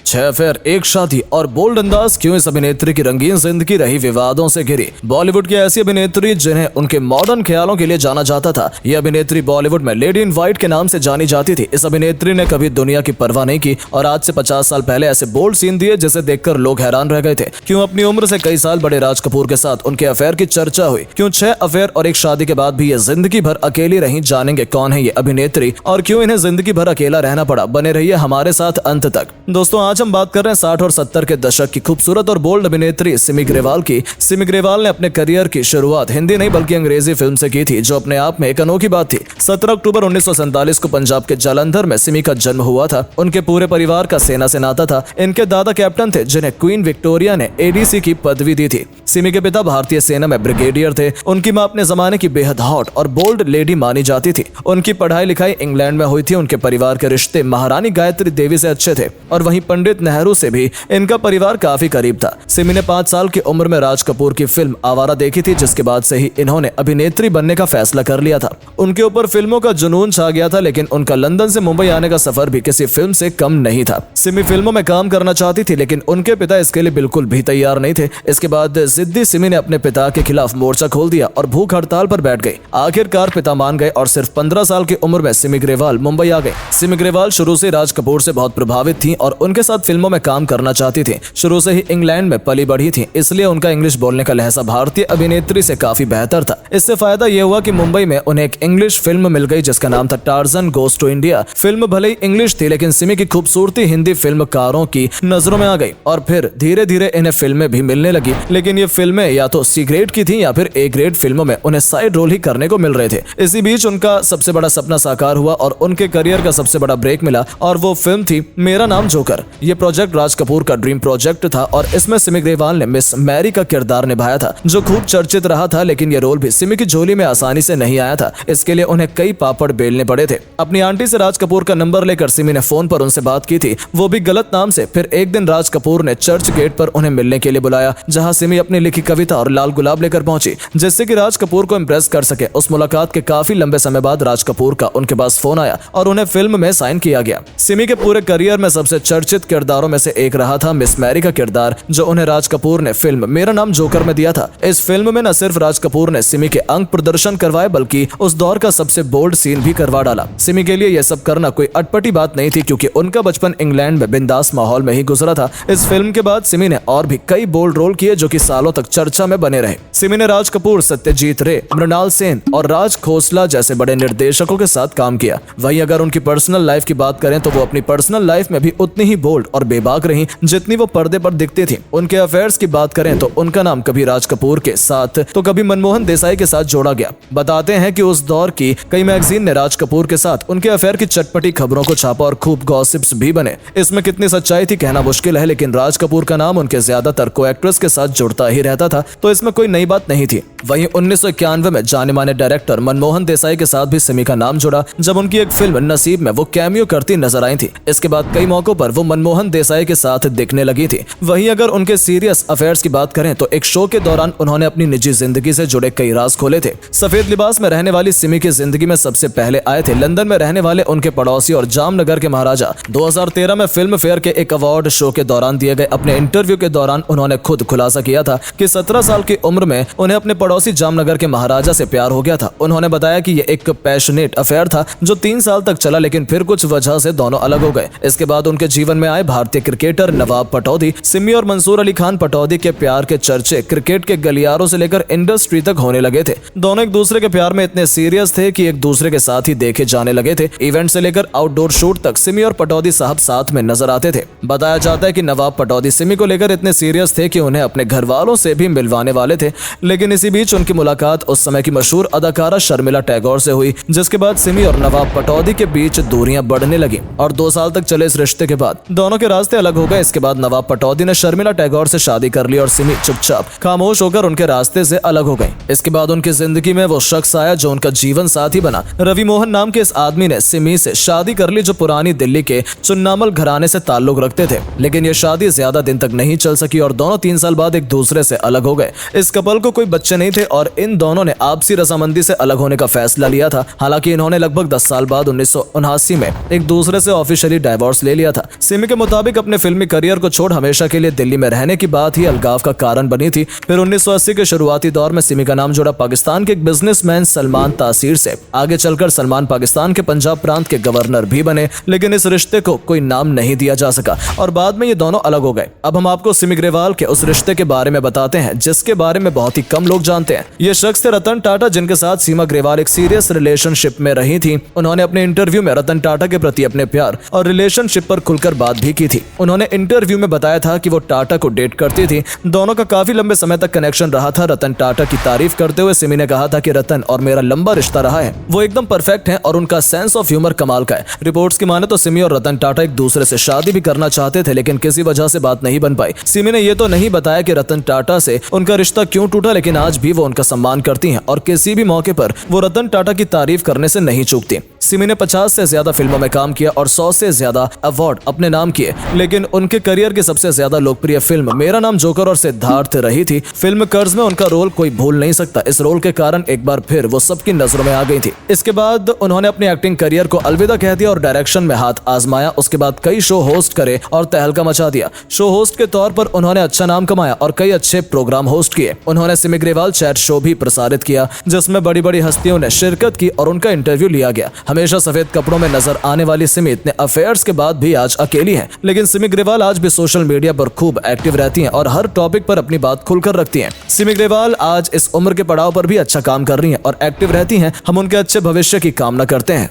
6 affair, एक शादी और बोल्ड अंदाज, क्यों इस अभिनेत्री की रंगीन जिंदगी रही विवादों से घिरी। बॉलीवुड की ऐसी अभिनेत्री जिन्हें उनके मॉडर्न ख्यालों के लिए जाना जाता था। यह अभिनेत्री बॉलीवुड में लेडी इन व्हाइट के नाम से जानी जाती थी। इस अभिनेत्री ने कभी दुनिया की परवाह नहीं की और आज से 50 साल पहले ऐसे बोल्ड सीन दिए जिसे देखकर लोग हैरान रह गए थे। क्यों अपनी उम्र से कई साल बड़े राज कपूर के साथ उनके अफेयर की चर्चा हुई। क्यों 6 अफेयर और एक शादी के बाद भी ये जिंदगी भर अकेली रही। जानेंगे कौन है ये अभिनेत्री और क्यों इन्हें जिंदगी भर अकेला रहना पड़ा। बने रहिए हमारे साथ अंत तक। दोस्तों, आज हम बात कर रहे हैं 60 और 70 के दशक की खूबसूरत और बोल्ड अभिनेत्री सिमी ग्रेवाल की। सिमी ग्रेवाल ने अपने करियर की शुरुआत हिंदी नहीं बल्कि अंग्रेजी फिल्म से की थी, जो अपने आप में एक अनोखी बात थी। 17 अक्टूबर 1947 को पंजाब के जालंधर में सिमी का जन्म हुआ था। उनके पूरे परिवार का सेना से नाता था। इनके दादा कैप्टन थे जिन्हें क्वीन विक्टोरिया ने एडीसी की पदवी दी थी। सिमी के पिता भारतीय सेना में ब्रिगेडियर थे। उनकी मां अपने जमाने की बेहद हॉट और बोल्ड लेडी मानी जाती थी। उनकी पढ़ाई लिखाई इंग्लैंड में हुई थी। उनके परिवार के रिश्ते महारानी गायत्री देवी से अच्छे थे और वहीं पंडित नेहरू से भी इनका परिवार काफी करीब था। सिमी ने 5 साल की उम्र में राज कपूर की फिल्म आवारा देखी थी, जिसके बाद से ही इन्होंने अभिनेत्री बनने का फैसला कर लिया था। उनके ऊपर फिल्मों का जुनून छा गया था, लेकिन उनका लंदन से मुंबई आने का सफर भी किसी फिल्म से कम नहीं था। सिमी फिल्मों में काम करना चाहती थी, लेकिन उनके पिता इसके लिए बिल्कुल भी तैयार नहीं थे। इसके बाद जिद्दी सिमी ने अपने पिता के खिलाफ मोर्चा खोल दिया और भूख हड़ताल पर बैठ गई। आखिरकार पिता मान गए और सिर्फ 15 साल की उम्र में सिमी ग्रेवाल मुंबई आ गए। सिमी ग्रेवाल शुरू से राज कपूर से बहुत प्रभावित थी और उनके साथ फिल्मों में काम करना चाहती थी। शुरू से ही इंग्लैंड में पली बढ़ी थी, इसलिए उनका इंग्लिश बोलने का लहजा भारतीय अभिनेत्री से काफी बेहतर था। इससे फायदा यह हुआ कि मुंबई में उन्हें एक इंग्लिश फिल्म मिल गई जिसका नाम था Tarzan goes to India. Film भले ही इंग्लिश थी, लेकिन सिमी की खूबसूरती हिंदी फिल्मकारों की नजरों में आ गई और फिर धीरे धीरे इन्हें फिल्में भी मिलने लगी। लेकिन ये फिल्में या तो सी ग्रेड की थी या फिर ए ग्रेड फिल्मों में उन्हें साइड रोल ही करने को मिल रहे थे। इसी बीच उनका सबसे बड़ा सपना साकार हुआ और उनके करियर का सबसे बड़ा ब्रेक मिला और वो फिल्म थी मेरा नाम जोकर। ये प्रोजेक्ट राज कपूर का ड्रीम प्रोजेक्ट था और इसमें सिमी ग्रेवाल ने मिस मैरी का किरदार निभाया था, जो खूब चर्चित रहा था। लेकिन ये रोल भी सिमी की झोली में आसानी से नहीं आया था। इसके लिए उन्हें कई पापड़ बेलने पड़े थे। अपनी आंटी से राज कपूर का नंबर लेकर सिमी ने फोन पर उनसे बात की थी, वो भी गलत नाम से। फिर एक दिन राज कपूर ने चर्च गेट पर उन्हें मिलने के लिए बुलाया, जहां सिमी अपनी लिखी कविता और लाल गुलाब लेकर पहुंची, जिससे कि राज कपूर को इम्प्रेस कर सके। उस मुलाकात के काफी लंबे समय बाद राज कपूर का उनके पास फोन आया और उन्हें फिल्म में साइन किया गया। सिमी के पूरे करियर में सबसे चर्चित किरदारों में से एक रहा था मिस मैरी का किरदार, जो उन्हें राज कपूर ने फिल्म मेरा नाम जोकर में दिया था। इस फिल्म में न सिर्फ राज कपूर ने सिमी के अंग प्रदर्शन करवाए, बल्कि उस दौर का सबसे बोल्ड सीन भी करवा डाला। सिमी के लिए यह सब करना कोई अटपटी बात नहीं थी, क्योंकि उनका बचपन इंग्लैंड में बिंदास माहौल में ही गुजरा था। इस फिल्म के बाद सिमी ने और भी कई बोल्ड रोल किए, जो कि सालों तक चर्चा में बने रहे। सिमी ने राज कपूर, सत्यजीत रे, मृणाल सेन और राज खोसला जैसे बड़े निर्देशकों के साथ काम किया। वहीं अगर उनकी पर्सनल लाइफ की बात करें तो वो अपनी पर्सनल लाइफ में भी उतनी ही बोल्ड और बेबाक रही जितनी वो पर्दे पर दिखती थी। उनके अफेयर्स की बात करें तो उनका नाम कभी राज कपूर के साथ तो कभी मनमोहन देसाई के साथ जोड़ा गया। बताते हैं कि उस दौर की कई मैगजीन ने राज कपूर के साथ उनके अफेयर की चटपटी खबरों को छापा और खूब गॉसिप्स भी बने। इसमें कितनी सच्चाई थी कहना मुश्किल है, लेकिन राज कपूर का नाम उनके ज्यादातर को एक्ट्रेस के साथ जुड़ता ही रहता था, तो इसमें कोई नई बात नहीं थी। वहीं 1991 में जाने माने डायरेक्टर मनमोहन देसाई के साथ भी सिमी का नाम जुड़ा, जब उनकी एक फिल्म नसीब में वो कैमियो करती नजर आई थी। इसके बाद कई मौकों पर वो मनमोहन देसाई के साथ दिखने लगी थी। वहीं अगर उनके सीरियस अफेयर्स की बात करें तो एक शो के दौरान उन्होंने अपनी निजी जिंदगी से जुड़े कई राज खोले थे। सफेद लिबास में रहने वाली सिमी की जिंदगी में सबसे पहले आए थे लंदन में रहने वाले उनके पड़ोसी और जामनगर के महाराजा। 2013 में फिल्म फेयर के एक अवार्ड शो के दौरान दिए गए अपने इंटरव्यू के दौरान उन्होंने खुद खुलासा किया था कि 17 साल की उम्र में उन्हें अपने पड़ोसी जामनगर के महाराजा से प्यार हो गया था। उन्होंने बताया कि ये एक पैशनेट अफेयर था जो 3 साल तक चला, लेकिन फिर कुछ वजह से दोनों अलग हो गए। इसके बाद उनके जीवन में आए भारतीय क्रिकेटर नवाब पटौदी। सिमी और मंसूर अली खान पटौदी के प्यार के चर्चे क्रिकेट के गलियारों से लेकर इंडस्ट्री तक होने लगे थे। दोनों एक दूसरे के प्यार में इतने सीरियस थे कि एक दूसरे के साथ ही देखे जाने लगे थे। इवेंट से लेकर आउटडोर शूट तक सिमी और पटौदी साहब साथ में नजर आते थे। बताया जाता है कि नवाब पटौदी सिमी को लेकर इतने सीरियस थे कि उन्हें अपने घर वालों से भी मिलवाने वाले थे। लेकिन इसी बीच उनकी मुलाकात उस समय की मशहूर अदाकारा शर्मिला टैगोर से हुई, जिसके बाद सिमी और नवाब पटौदी के बीच दूरियां बढ़ने लगी और 2 साल तक चले इस रिश्ते के बाद दोनों के रास्ते अलग हो गए। इसके बाद नवाब पटौदी ने शर्मिला टैगोर से शादी कर ली और सिमी चुपचाप खामोश होकर उनके रास्ते से अलग हो गई। इसके बाद उनकी जिंदगी में वो शख्स आया जो उनका जीवन साथी बना। रवि मोहन नाम के इस आदमी ने सिमी से शादी कर ली, जो पुरानी दिल्ली के चुन्नामल घराने से ताल्लुक रखते थे। लेकिन ये शादी ज्यादा दिन तक नहीं चल सकी और दोनों 3 साल बाद एक दूसरे से अलग हो गए। इस कपल को कोई बच्चे नहीं थे और इन दोनों ने आपसी रजामंदी से अलग होने का फैसला लिया था। हालांकि इन्होंने लगभग 10 साल बाद 1979 में एक दूसरे से ऑफिशियली डाइवोर्स ले लिया था। सिमी के मुताबिक अपने फिल्मी करियर को छोड़ हमेशा के लिए दिल्ली में रहने की बात ही अलगाव का कारण बनी थी। फिर 1980 के शुरुआती दौर में सिमी का नाम जुड़ा पाकिस्तान के एक बिजनेसमैन सलमान तासीर से। आगे चलकर सलमान पाकिस्तान के पंजाब प्रांत के गवर्नर भी बने, लेकिन इस रिश्ते को कोई नाम नहीं दिया जा सका और बाद में ये दोनों अलग हो गए। अब हम आपको सिमी ग्रेवाल के उस रिश्ते के बारे में बताते हैं जिसके बारे में बहुत ही कम लोग जानते हैं। ये शख्स थे रतन टाटा, जिनके साथ सीमा ग्रेवाल एक सीरियस रिलेशनशिप में रही थी। उन्होंने अपने इंटरव्यू में रतन टाटा के प्रति अपने प्यार और रिलेशनशिप पर खुलकर बात भी की थी। उन्होंने इंटरव्यू में बताया था कि वो टाटा को डेट करती थी। दोनों का काफी लंबे समय तक कनेक्शन रहा था। रतन टाटा की तारीफ करते हुए सिमी ने कहा था कि रतन और मेरा लंबा रिश्ता रहा है, वो एकदम परफेक्ट है और उनका सेंस ऑफ ह्यूमर कमाल का है। रिपोर्ट्स की माने तो सिमी और रतन टाटा एक दूसरे से शादी भी करना चाहते थे, लेकिन किसी वजह से बात नहीं बन पाई। सिमी ने ये तो नहीं बताया कि रतन टाटा से उनका रिश्ता क्यों टूटा, लेकिन आज भी वो उनका सम्मान करती हैं और किसी भी मौके पर वो रतन टाटा की तारीफ करने से नहीं चूकती। सिमी ने 50 से ज्यादा फिल्मों में काम किया और 100 से ज्यादा अवार्ड अपने नाम किए, लेकिन उनके करियर की सबसे ज्यादा लोकप्रिय फिल्म मेरा नाम जोकर और सिद्धार्थ रही थी। फिल्म कर्ज में उनका रोल कोई भूल नहीं सकता। इस रोल के कारण एक बार फिर वो सबकी नजरों में आ गई थी। इसके बाद उन्होंने अपनी एक्टिंग करियर को अलविदा कह दिया और डायरेक्शन में हाथ आजमाया। उसके बाद कई शो होस्ट करे और तहलका मचा दिया। शो होस्ट के तौर पर उन्होंने अच्छा नाम कमाया और कई अच्छे प्रोग्राम होस्ट किए। उन्होंने सिमी ग्रेवाल चैट शो भी प्रसारित किया, जिसमें बड़ी बड़ी हस्तियों ने शिरकत की और उनका इंटरव्यू लिया गया। हमेशा सफेद कपड़ों में नजर आने वाली सिमी इतने अफेयर्स के बाद भी आज अकेली हैं, लेकिन सिमी ग्रेवाल आज भी सोशल मीडिया पर खूब एक्टिव रहती हैं और हर टॉपिक पर अपनी बात खुलकर रखती हैं। सिमी ग्रेवाल आज इस उम्र के पड़ाव पर भी अच्छा काम कर रही हैं और एक्टिव रहती हैं। हम उनके अच्छे भविष्य की कामना करते हैं।